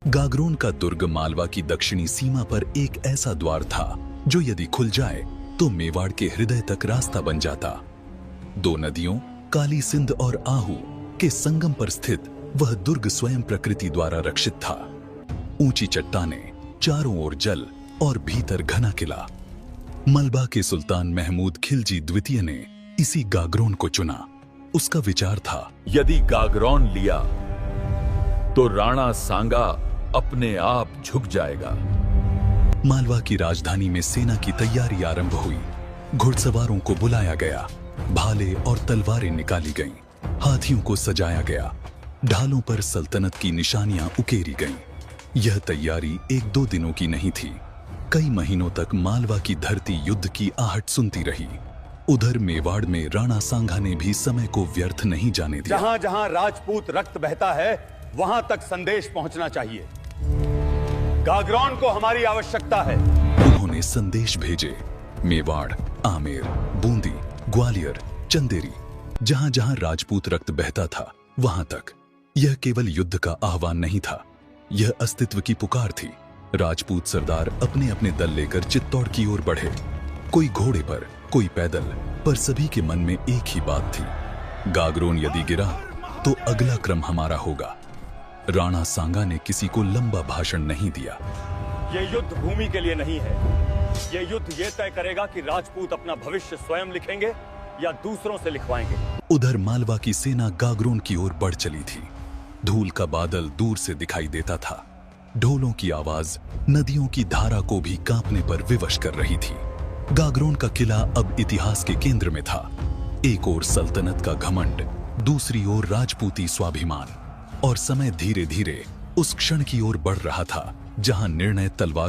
गागरोन का दुर्ग मालवा की दक्षिणी सीमा पर एक ऐसा द्वार था जो यदि खुल जाए तो मेवाड़ के हृदय तक रास्ता बन जाता। दो नदियों काली सिंध और आहू के संगम पर स्थित वह दुर्ग स्वयं प्रकृति द्वारा रक्षित था। ऊंची चट्टानें, चारों ओर जल और भीतर घना किला। मलबा के सुल्तान महमूद खिलजी द्वितीय ने इसी गागरोन को चुना। उसका विचार था, यदि गागरोन लिया तो राणा सांगा अपने आप झुक जाएगा। मालवा की राजधानी में सेना की तैयारी आरंभ हुई। घुड़सवारों को बुलाया गया, भाले और तलवारें निकाली गईं, हाथियों को सजाया गया, ढालों पर सल्तनत की निशानियां उकेरी गईं। यह तैयारी एक दो दिनों की नहीं थी। कई महीनों तक मालवा की धरती युद्ध की आहट सुनती रही। उधर मेवाड़ में राणा सांगा ने भी समय को व्यर्थ नहीं जाने दिया। जहां जहां राजपूत रक्त बहता है वहां तक संदेश पहुंचना चाहिए। गागरोन को हमारी आवश्यकता है। उन्होंने संदेश भेजे। मेवाड़, आमेर, बूंदी, ग्वालियर, चंदेरी, जहां जहां राजपूत रक्त बहता था वहां तक। यह केवल युद्ध का आह्वान नहीं था, यह अस्तित्व की पुकार थी। राजपूत सरदार अपने अपने दल लेकर चित्तौड़ की ओर बढ़े। कोई घोड़े पर, कोई पैदल, पर सभी के मन में एक ही बात थी, गागरोन यदि गिरा तो अगला क्रम हमारा होगा। राणा सांगा ने किसी को लंबा भाषण नहीं दिया। यह युद्ध भूमि के लिए नहीं है। यह युद्ध यह तय करेगा कि राजपूत अपना भविष्य स्वयं लिखेंगे या दूसरों से लिखवाएंगे। उधर मालवा की सेना गागरोन की ओर बढ़ चली थी। धूल का बादल दूर से दिखाई देता था। ढोलों की आवाज नदियों की धारा को भी कांपने पर विवश कर रही थी। गागरोन का किला अब इतिहास के केंद्र में था। एक ओर सल्तनत का घमंड, दूसरी ओर राजपूती स्वाभिमान। और समय धीरे धीरे उस क्षण की ओर बढ़ रहा था जहां निर्णय तलवार